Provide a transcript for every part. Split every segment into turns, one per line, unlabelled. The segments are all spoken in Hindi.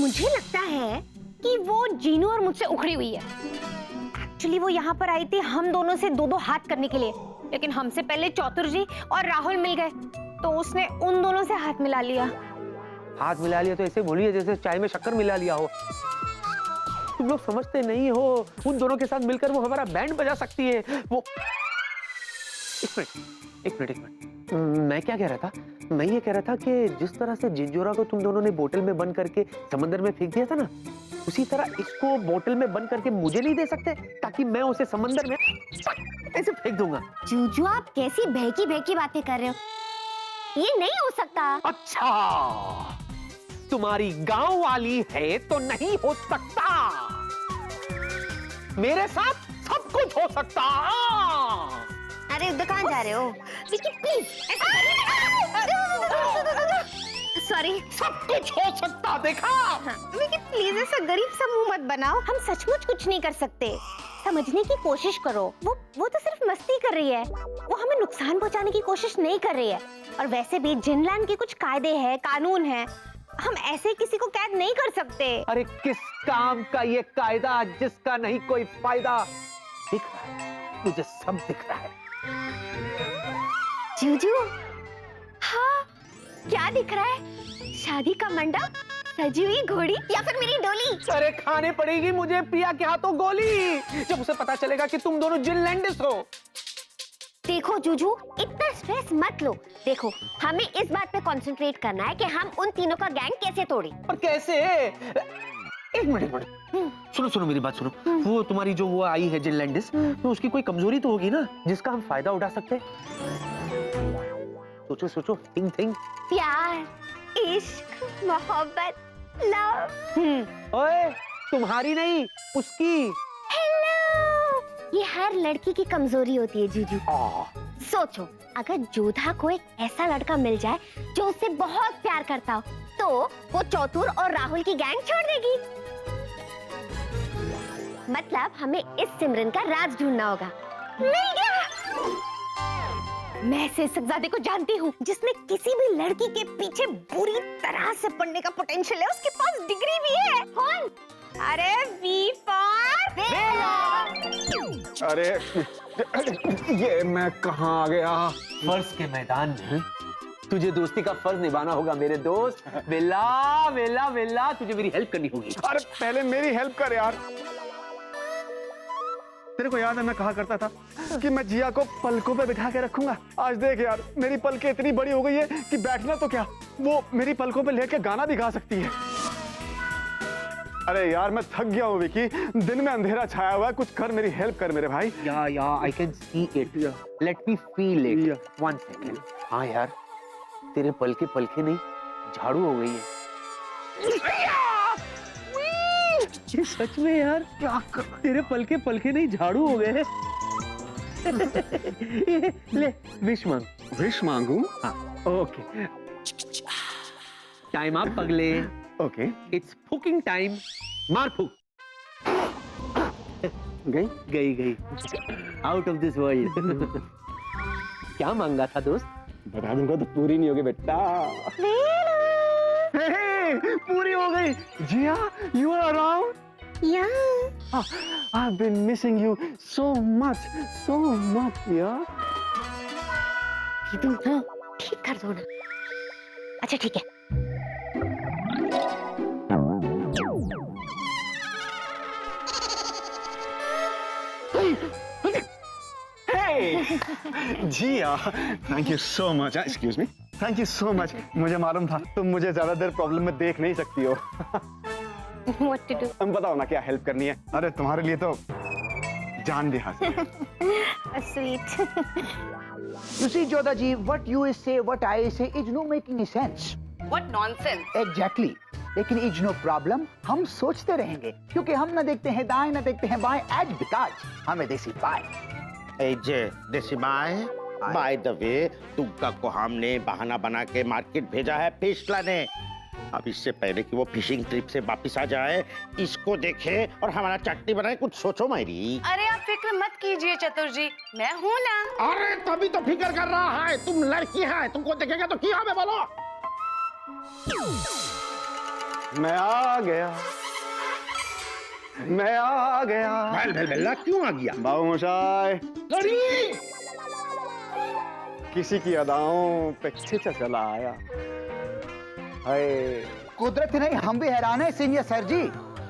मुझे लगता है कि वो जीनू और मुझसे उखड़ी हुई है। एक्चुअली वो यहाँ पर आई थी हम दोनों से दो दो हाथ करने के लिए, लेकिन हमसे पहले चौतुर जी और राहुल मिल गए तो उसने उन दोनों से हाथ मिला लिया।
हाथ मिला लिया तो ऐसे बोलिए जैसे चाय में शक्कर मिला लिया हो। तुम लोग समझते नहीं हो, उन दोनों के साथ मिलकर वो हमारा बैंड बजा सकती है। वो एक मिनट, मैं क्या कह रहा था? मैं ये कह रहा था कि जिस तरह से जिंजोरा को तुम दोनों ने बोतल में बंद करके समंदर में फेंक दिया था ना, उसी तरह इसको बोतल में बंद करके मुझे नहीं दे सकते ताकि मैं उसे समंदर में ऐसे फेंक दूंगा।
जूजू आप कैसी बहकी बहकी बातें कर रहे हो, ये नहीं हो सकता।
अच्छा, तुम्हारी गांव वाली है तो नहीं हो सकता, मेरे साथ सब कुछ हो सकता।
अरे दुकान जा रहे हो? Vicky please sorry.
सब कुछ हो सकता, देखा?
विकी प्लीज ऐसा गरीब सा मुंह मत बनाओ, हम सचमुच कुछ नहीं कर सकते। समझने की कोशिश करो, वो तो सिर्फ मस्ती कर रही है, वो हमें नुकसान पहुंचाने की कोशिश नहीं कर रही है। और वैसे भी जिनलैंड के कुछ कायदे हैं, कानून हैं, हम ऐसे किसी को कैद नहीं कर सकते।
अरे किस काम का ये कायदा जिसका नहीं कोई फायदा? दिख रहा है, मुझे सब दिख रहा है।
जूजू, हाँ क्या दिख रहा है? शादी का मंडप, सजी हुई घोड़ी या फिर मेरी डोली?
अरे खाने पड़ेगी मुझे प्रिया के हाथों गोली जब उसे पता चलेगा कि तुम दोनों जिनलैंडिस हो।
देखो जूजू, इतना स्ट्रेस मत लो। देखो, हमें इस बात पे कंसंट्रेट करना है कि हम उन तीनों का गैंग कैसे तोड़ें।
पर कैसे? एक मिनट, सुनो मेरी बात सुनो। वो तुम्हारी जो वो आई है जिनलैंडिस, तो उसकी कोई कमजोरी तो होगी ना जिसका हम फायदा उठा सकते हैं? सोचो, थिंक।
प्यार, इश्क, मोहब्बत, लव।
ओए, तुम्हारी नहीं, उसकी।
हेलो, ये हर लड़की की कमजोरी होती है जीजू। सोचो, अगर जोधा को एक ऐसा लड़का मिल जाए जो उससे बहुत प्यार करता हो, तो वो चौतुर और राहुल की गैंग छोड़ देगी। मतलब हमें इस सिमरन का राज ढूंढना होगा। मिल गया। मैं से सकजादे को जानती हूँ, जिसमें किसी भी लड़की के पीछे बुरी तरह से पड़ने का पोटेंशियल है। उसके पास डिग्री भी है। कौन? अरे वी फॉर वेला।
अरे ये मैं कहाँ आ गया?
फर्ज के मैदान में तुझे दोस्ती का फर्ज निभाना होगा मेरे दोस्त। वेला, तुझे मेरी हेल्प करनी होगी।
अरे पहले मेरी हेल्प कर यार। तेरे को याद है मैं कहा करता था कि मैं जिया को पलकों पे बिठा के रखूंगा। आज देख यार, मेरी पलकें इतनी बड़ी हो गई है कि बैठना तो क्या, वो मेरी पलकों पे लेके गाना भी गा सकती है। अरे यार मैं थक गया हूँ विकी, दिन में अंधेरा छाया हुआ है, कुछ कर, मेरी हेल्प कर मेरे भाई।
या I can see it, let me feel it. 1 second. हाँ यार, तेरे पलके नहीं झाड़ू हो गई है। ये सच में यार, क्या तेरे पलके नहीं झाड़ू हो गए। ले विश मांग।
विश मांगू?
हाँ।
ओके।
टाइम आप पगले।
ओके।
It's fucking time. मार फूक। गई आउट ऑफ दिस वर्ल्ड। क्या मांगा था दोस्त?
बता दूंगा तो पूरी नहीं होगी बेटा। पूरी हो गई। जिया, you are around?
Yeah.
I've been missing you so much, yeah.
तुम ठीक कर दो ना। अच्छा ठीक है।
Jiya, thank you so much. Excuse me, thank you so much. मुझे मालूम था तुम मुझे ज्यादा देर प्रॉब्लम में देख नहीं सकती हो।
What to do?
तुम बताओ ना क्या हेल्प करनी है। अरे तुम्हारे लिए तो जान भी हासिल है।
Sweet.
You see, Jodha ji, what you say, what I say is no making sense.
What nonsense!
Exactly. लेकिन इज नो प्रॉब्लम, हम सोचते रहेंगे क्योंकि हम न देखते हैं दाएं न देखते हैं बाएं। एज बिकॉज हमें देसी बाय।
देसी बाय। बाय द वे, तुमका को हमने बहाना बना के मार्केट भेजा है फिश लाने। अब इससे पहले कि वो फिशिंग ट्रिप से वापस आ जाए, इसको देखे और हमारा चटनी बनाए, कुछ सोचो मेरी।
अरे आप फिक्र मत कीजिए चतुर जी, मैं हूँ ना।
अरे तभी तो फिक्र कर रहा है, तुम लड़की है, तुमको देखेगा तो क्या हमें बोलो।
मैं आ गया, मैं आ गया।
बेल्ला क्यों आ गया?
बाबू मोशाय किसी की अदाओं पे खिंचा चला आया। हाय
कुदरत नहीं, हम भी हैरान है senior sir ji.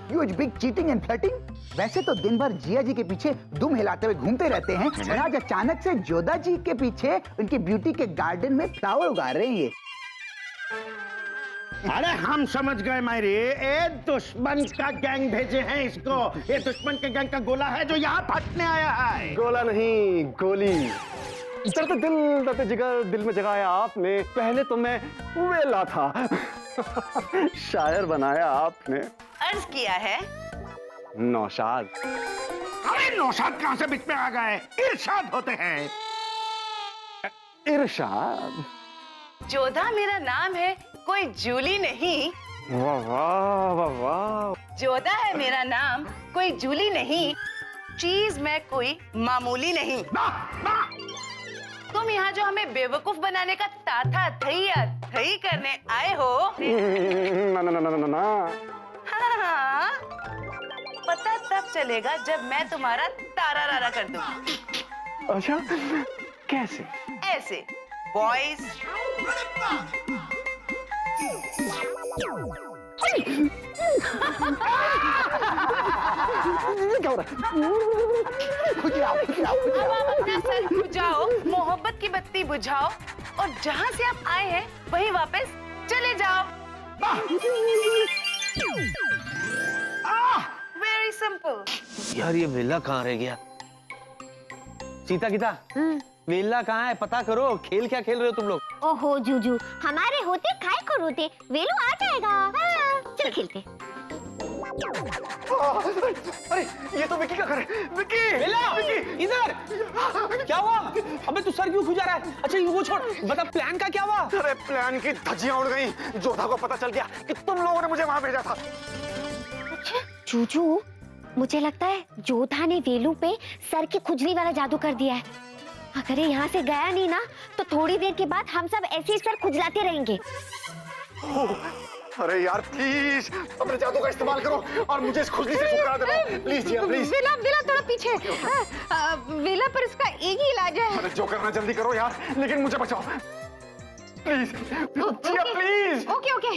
Huge big cheating and flirting. वैसे तो दिन भर जिया जी के पीछे दुम हिलाते हुए घूमते रहते हैं, और आज अचानक से जोधा जी के पीछे उनकी ब्यूटी के गार्डन में फ्लावर उगा रहे हैं ये।
अरे हम समझ गए मायरे, ए दुश्मन का गैंग भेजे हैं इसको। ये दुश्मन के गैंग का गोला है जो यहाँ फटने आया है।
गोला नहीं, गोली। दर्द दिल दर्द जिगर दिल में जगाया आपने। पहले तो मैं वेला था, शायर बनाया आपने।
अर्ज किया है
नौशाद।
अरे नौशाद कहाँ से बीच में आ गए? इरशाद होते हैं।
इरशाद।
जोधा मेरा नाम है, कोई जूली नहीं।
वाह वाह वाह वाह।
जोधा है मेरा नाम, कोई जूली नहीं। चीज में कोई मामूली नहीं। तुम यहाँ जो हमें बेवकूफ बनाने का ताथा थई करने आए हो।
ना ना ना ना ना ना।
हाँ, पता तब चलेगा जब मैं तुम्हारा तारा रारा कर दूँ।
अच्छा कैसे?
ऐसे बॉयज।
क्या हो रहा है?
खुद ही आओ, खुद ही आओ, खुद ही
अब
आओ।
आप अपना सर बुझाओ, मोहब्बत की बत्ती बुझाओ, और जहाँ से आप आए हैं वहीं वापस चले जाओ। Very simple.
यार ये वेला कहाँ रह गया? सीता गीता, वेला कहाँ है? पता करो। खेल क्या खेल रहे हो तुम लोग?
ओहो जूजू, हमारे होते काय को रोते, वेलू आ जाएगा। हाँ, चल खेलते।
अरे ये तो विकी का घर है। विकी!
वेला, इधर! क्या हुआ? अबे तू सर क्यों खुजा रहा है? अच्छा ये वो छोड़, बता प्लान का क्या हुआ?
अरे प्लान की धज्जियां उड़ गई। जोधा को पता चल गया कि तुम लोगों ने मुझे वहां भेजा था।
अच्छा जूजू, मुझे लगता है जोधा ने वेलू पे सर की खुजली वाला जादू कर दिया है। अगर ये यहाँ से गया नहीं ना, तो थोड़ी देर के बाद हम सब ऐसे ही सर खुजलाते रहेंगे।
अरे यार प्लीज अपने जादू का इस्तेमाल करो और मुझे इस खुजली से छुटकारा दिलाओ। Please Jiya please.
वेला वेला थोड़ा पीछे। वेला पर इसका एक ही इलाज है।
अरे जो करना जल्दी करो यार, लेकिन मुझे बचाओ please. Jiya please.
Okay okay.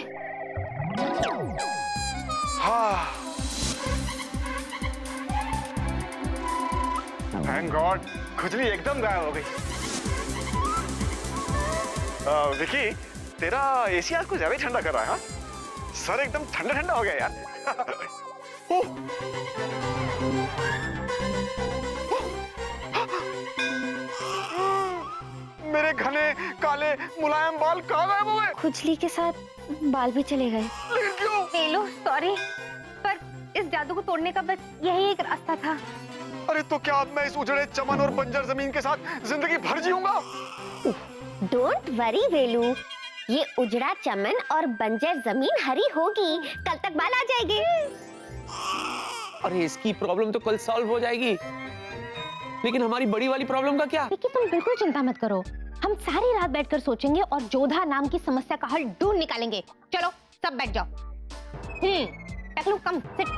हाँ थैंक गॉड, खुजली एकदम गायब हो गई। विकी, तेरा एसी आज कुछ ज्यादा ही ठंडा कर रहा है। हाँ? सर एकदम ठंडा ठंडा हो गया यार। मेरे घने काले मुलायम बाल कहाँ गायब हो गए?
खुजली के साथ बाल भी चले गए।
लेकिन क्यों?
वेलू सॉरी, पर इस जादू को तोड़ने का बस यही एक रास्ता था।
अरे तो क्या अब मैं इस उजड़े चमन और बंजर जमीन के साथ जिंदगी भर जीऊंगा?
डोंट वरी वेलू, ये उजड़ा चमन और बंजर जमीन हरी होगी, कल तक बाल आ जाएंगे।
अरे इसकी प्रॉब्लम तो कल सॉल्व हो जाएगी, लेकिन हमारी बड़ी वाली प्रॉब्लम का क्या?
लेकिन तुम बिल्कुल चिंता मत करो, हम सारी रात बैठकर सोचेंगे और जोधा नाम की समस्या का हल ढूंढ निकालेंगे। चलो सब बैठ जाओ। टकलू कम सिट।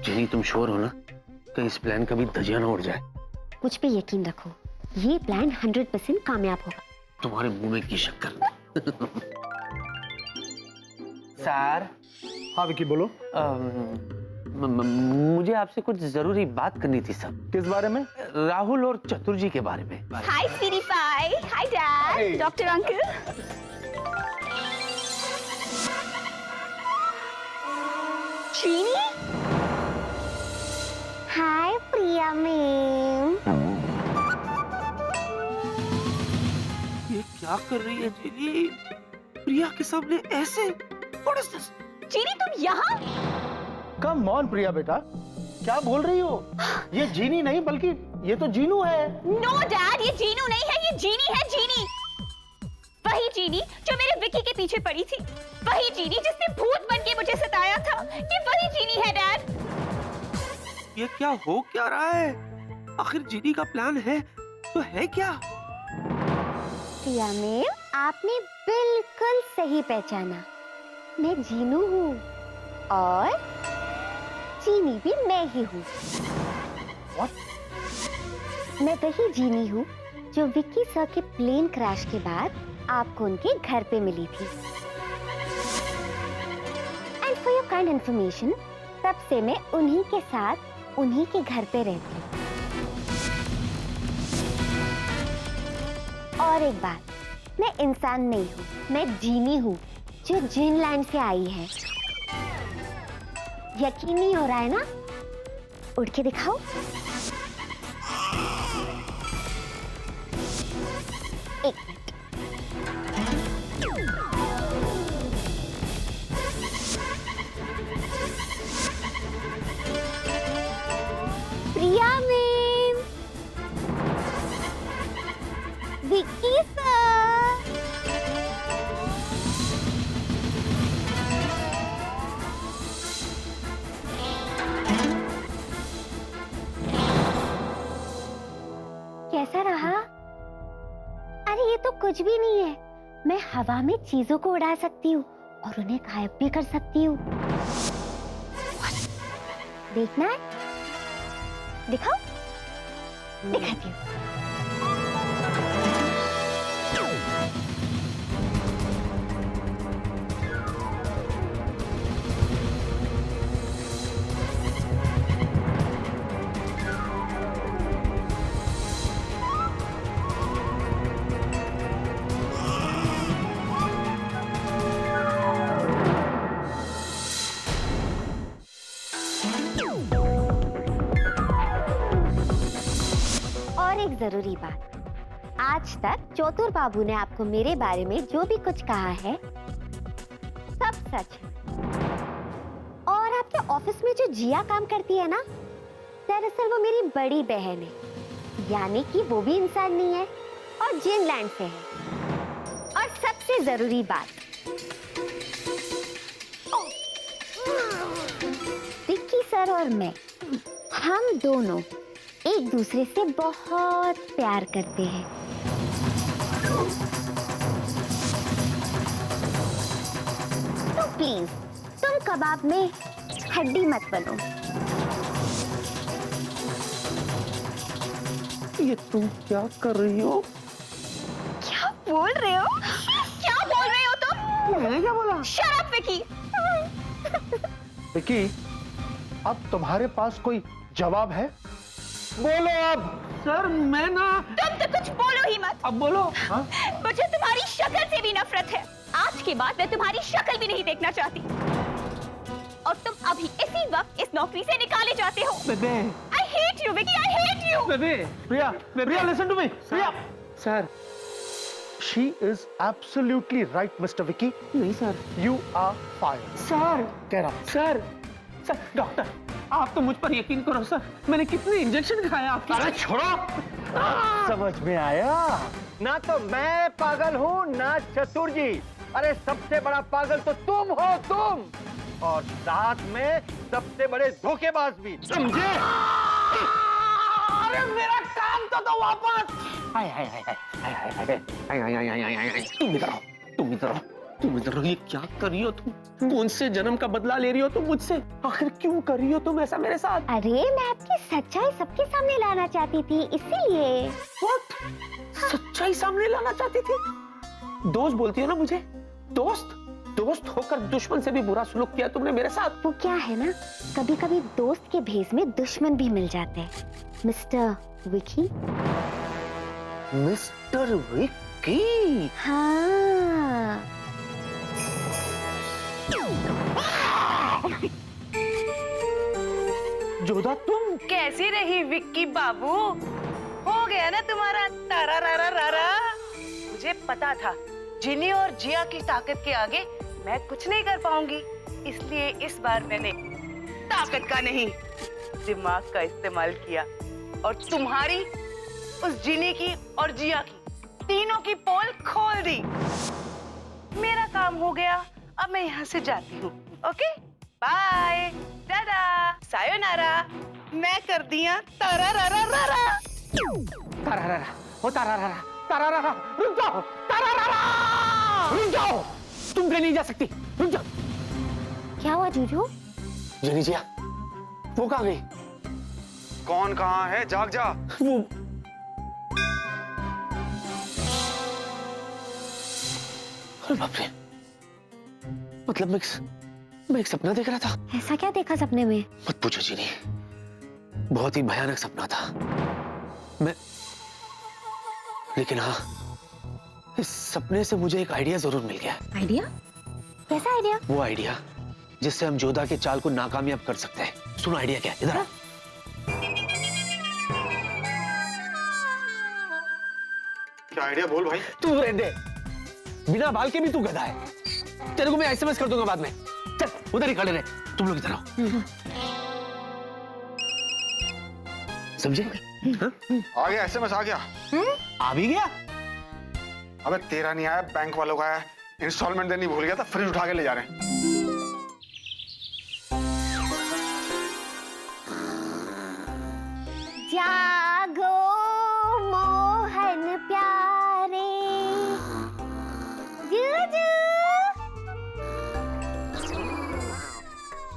जेनी तुम श्योर हो ना कि इस प्लान का भी धजिया ना उड़ जाए?
मुझ पे यकीन रखो, ये प्लान 100% कामयाब होगा।
तुम्हारे मुंह में की शक्कर। सर।
हाँ विकी बोलो।
मुझे आपसे कुछ जरूरी बात करनी थी सर।
किस बारे में?
राहुल और चतुर जी के बारे में।
हाय स्वीटी पाई, हाय डैड, डॉक्टर अंकल। चीनी? हाय प्रिया मैम।
ये क्या कर रही है जेनी? प्रिया के सामने ऐसे? What is this?
चीनी तुम यहाँ?
कम ऑन प्रिया बेटा, क्या बोल रही हो? ये जीनी नहीं बल्कि ये तो जीनू है।
नो डैड, ये जीनू नहीं है, ये जीनी है, जीनी। वही जीनी जो मेरे विकी के पीछे पड़ी थी, वही जीनी जिसने भूत बन के मुझे सताया था, ये वही जीनी है डैड।
ये क्या हो क्या रहा है? आखिर जीनी का प्लान है तो है क्या?
प्रिया मैम, आपने बिल्कुल सही पहचाना। मैं जीनू हूँ और जीनी भी मैं ही हूँ। मैं वही जीनी हूँ जो विक्की सर के प्लेन क्रैश के बाद आपको उनके घर पे मिली थी। And for your kind information, तब से मैं उन्हीं के साथ उन्हीं के घर पे रहती हूँ। और एक बात, मैं इंसान नहीं हूँ, मैं जीनी हूँ जो जिन लैंड से आई है। यकीन नहीं हो रहा है ना? उड़ के दिखाओ। एक मिनट। प्रिया मैम, विक्की सर, कैसा रहा? अरे ये तो कुछ भी नहीं है। मैं हवा में चीजों को उड़ा सकती हूँ और उन्हें गायब भी कर सकती हूँ। देखना है? दिखाओ, दिखाती हूँ। और एक जरूरी बात, आज तक चौतुर बाबू ने आपको मेरे बारे में जो भी कुछ कहा है सब सच है। और आपके ऑफिस में जो जिया काम करती है ना, दरअसल वो मेरी बड़ी बहन है, यानी कि वो भी इंसान नहीं है और जिन लैंड से है। और सबसे जरूरी बात, विक्की सर और मैं, हम दोनों एक दूसरे से बहुत प्यार करते हैं। तो प्लीज तुम कबाब में हड्डी मत बनो।
ये तुम क्या कर रही हो?
क्या बोल रहे हो? क्या बोल रहे हो तुम?
मैंने क्या बोला?
Shut up Vicky.
विक्की, अब तुम्हारे पास कोई जवाब है? बोलो अब।
सर मैं ना।
तुम तो कुछ बोलो ही मत।
अब बोलो।
हाँ?
मुझे तुम्हारी शक्ल से भी नफरत है। आज के बाद मैं तुम्हारी शक्ल भी नहीं देखना चाहती। और तुम अभी इसी वक्त इस नौकरी से निकाले जाते हो।
बेबे।
I hate you, Vicky. I hate you.
बेबे।
प्रिया, प्रिया, listen to me. Priya,
sir.
she is absolutely right, Mr. Vicky.
नहीं sir.
You are fired.
Sir.
कह रहा हूं।
सर। सर डॉक्टर, आप तो मुझ पर यकीन करो सर। मैंने कितने इंजेक्शन खाए आपके।
अरे छोड़ो, समझ में आया? ना तो मैं पागल हूँ ना चतुर जी। अरे सबसे बड़ा पागल तो तुम हो, तुम। और साथ में सबसे बड़े धोखेबाज भी, समझे?
अरे मेरा काम तो वापस।
हाय हाय हाय हाय हाय हाय हाय।
तुम इधर आओ, तुम इधर आओ, तुम इधर आओ। ये क्या कर रही हो तुम? कौन से जन्म का बदला ले रही हो तुम मुझसे? आखिर क्यों कर रही हो तुम ऐसा मेरे साथ?
अरे मैं आपकी सच्चाई सबके सामने लाना चाहती थी, इसीलिए।
What? सच्चाई सामने लाना चाहती थी? दोस्त बोलती है ना मुझे? दोस्त? दोस्त होकर दुश्मन से भी बुरा सलूक किया तुमने मेरे साथ।
वो क्या है ना, कभी कभी दोस्त के भेष में दुश्मन भी मिल जाते हैं। मिस्टर विकी।
मिस्टर विक्की।
हाँ।
जोधा तुम?
कैसी रही विक्की बाबू? हो गया ना तुम्हारा तारा रारा रारा? मुझे पता था जिनी और जिया की ताकत के आगे मैं कुछ नहीं कर पाऊंगी, इसलिए इस बार मैंने ताकत का नहीं दिमाग का इस्तेमाल किया और तुम्हारी, उस जिनी की और जिया की, तीनों की पोल खोल दी। मेरा काम हो गया, अब मैं यहाँ से जाती हूँ। ओके, बाय, टाटा, सायोनारा। मैं कर दिया तारा रारा रारा।
तारा रारा, ओ तारा रारा, तारारारा, रुक जाओ, तारारारा, रुक जाओ, तुम कहीं नहीं जा सकती, रुक जाओ।
क्या हुआ जूजू?
जनी जिया, वो कहाँ गई?
कौन कहाँ है? जाग जा।
वो अरे बाप रे, मतलब मैं एक सपना देख रहा था।
ऐसा क्या देखा सपने में?
मत पूछो जीनी, बहुत ही भयानक सपना था। लेकिन हाँ, इस सपने से मुझे एक आइडिया जरूर मिल गया।
आइडिया? कैसा आइडिया?
वो आइडिया जिससे हम जोधा के चाल को नाकामयाब कर सकते हैं। सुनो आइडिया क्या है, इधर आ।
क्या आइडिया? बोल भाई।
तू रहने दे, बिना बाल के भी तू गधा है। तेरे को मैं एसएमएस कर दूंगा बाद में। चल उधर ही खड़े रहे, तुम लोग इधर आओ। समझे? हाँ?
आ गया एसएमएस, आ गया।
आ भी गया?
अबे तेरा नहीं आया, बैंक वालों का आया। इंस्टॉलमेंट देनी भूल गया था, फ्रिज उठा के ले जा रहे हैं।
जागो मोहन प्यारे, जूजू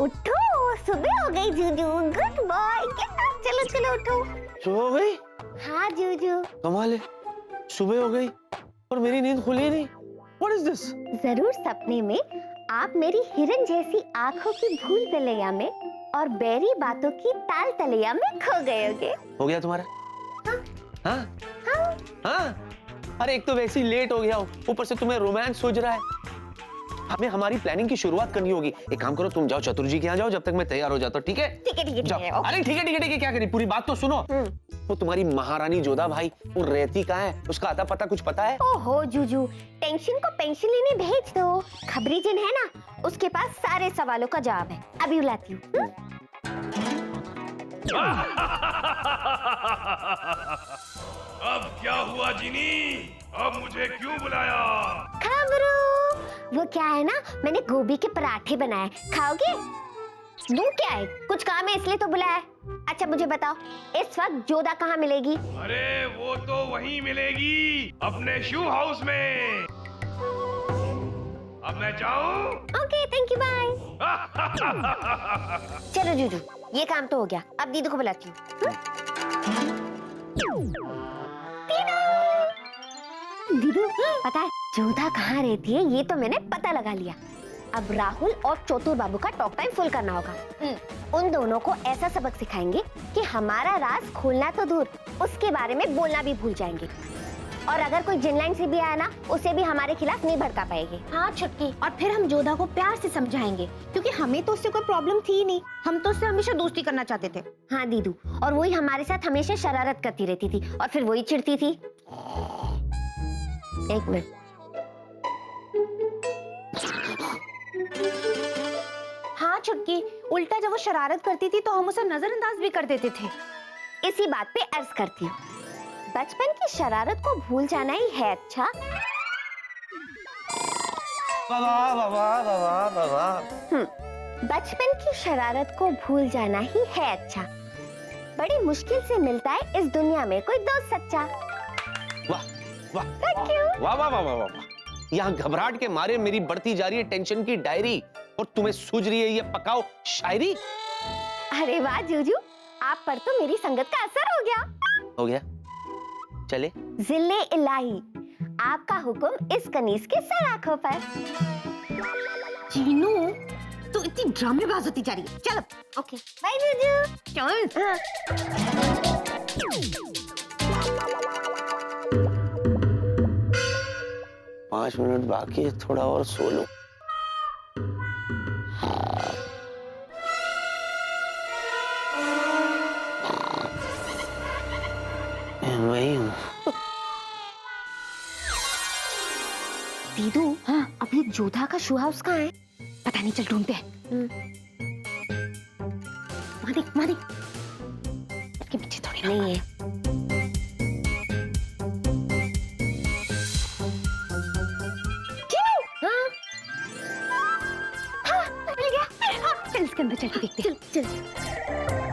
उठो, सुबह हो गई जूजू। गुड बॉय, चलो चलो उठो।
सुबह हो गई?
हाँ जूजू।
कमाल है, सुबह हो गई और मेरी नींद खुली नहीं। What is this?
जरूर सपने में आप मेरी हिरन जैसी आंखों की भूल तलैया में और बेरी बातों की ताल तलैया में खो गए होगे।
हो गया तुम्हारा? हाँ? हाँ? हाँ? अरे एक तो वैसे ही लेट हो गया हो, ऊपर से तुम्हें रोमांस सूझ रहा है। हमें हमारी प्लानिंग की शुरुआत करनी होगी। एक काम करो, तुम जाओ चतुर जी के यहाँ जाओ, जब तक मैं तैयार हो जाता हूँ। ठीक है?
ठीक है ठीक है ठीक है।
अरे ठीक है ठीक है ठीक है, क्या करी? पूरी बात तो सुनो। वो तुम्हारी महारानी जोधा भाई, वो रहती कहाँ है? उसका आता पता कुछ पता है?
ओहो जूजू, टेंशन को पेंशन लेने भेज दो। खबरी जिन है ना, उसके पास सारे सवालों का जवाब है। अभी बुलाती हूँ।
अब क्या हुआ जिनी? अब मुझे क्यों बुलाया?
खबरू, वो क्या है ना, मैंने गोभी के पराठे बनाए, खाओगे? दूं क्या है, कुछ काम है इसलिए तो बुलाया। अच्छा मुझे बताओ, इस वक्त जोधा कहाँ मिलेगी?
अरे वो तो वहीं मिलेगी, अपने शू हाउस में। अब मैं जाऊं?
Okay thank you, bye. चलो जूजू, ये काम तो हो गया, अब दीदी को बुलाती हूँ। दीदू, पता है जोधा कहाँ रहती है? ये तो मैंने पता लगा लिया। अब राहुल और चोतुर बाबू का टॉक टाइम फुल करना होगा। उन दोनों को ऐसा सबक सिखाएंगे कि हमारा राज खोलना तो दूर, उसके बारे में बोलना भी भूल जाएंगे। और अगर कोई जिनलाइन से भी आया ना, उसे भी हमारे खिलाफ नहीं भड़का पाएंगे। हाँ छुटकी, और फिर हम जोधा को प्यार से समझाएंगे, क्योंकि हमें तो उससे कोई प्रॉब्लम थी ही नहीं। हम तो उससे हमेशा दोस्ती करना चाहते थे। हाँ दीदू, और वही हमारे साथ हमेशा शरारत करती रहती थी, और फिर वही चिढ़ती थी। एक मिनट, हाँ छुटकी, उल्टा जब वो शरारत करती थी तो हम उसे नजरअंदाज भी कर देते थे। इसी बात पे अर्ज करती हूँ, बचपन की शरारत को भूल जाना ही है अच्छा। बचपन की शरारत को भूल जाना ही है अच्छा। बड़ी मुश्किल से मिलता है इस दुनिया में कोई दोस्त सच्चा।
वाह वाह
Thank you।
वाह वाह वाह वाह वाह। यहाँ घबराहट के मारे मेरी बढ़ती जा रही है टेंशन की डायरी, और तुम्हें सूझ रही है ये पकाओ शायरी।
अरे वाह जूजू, आप पर तो मेरी संगत का असर हो गया।
हो गया, चले।
जिले इलाही, आपका हुक्म इस कनीज के सर आंखों पर। चीनू, तो इतनी ड्रामेबाज होती जा रही है। चलो, ओके, बाय जूजू। चल। हाँ।
5 मिनट बाकी है, थोड़ा और सो लो। वही हूँ।
दीदू, हाँ, अभी जोधा का शू हाउस कहाँ है? पता नहीं, चल ढूंढते हैं। वहाँ देख, वहाँ देख। इसके पीछे थोड़ी नहीं है। हाँ, हाँ, मिल गया। हाँ, चल इसके अंदर चल के देखते हैं। चल, चल।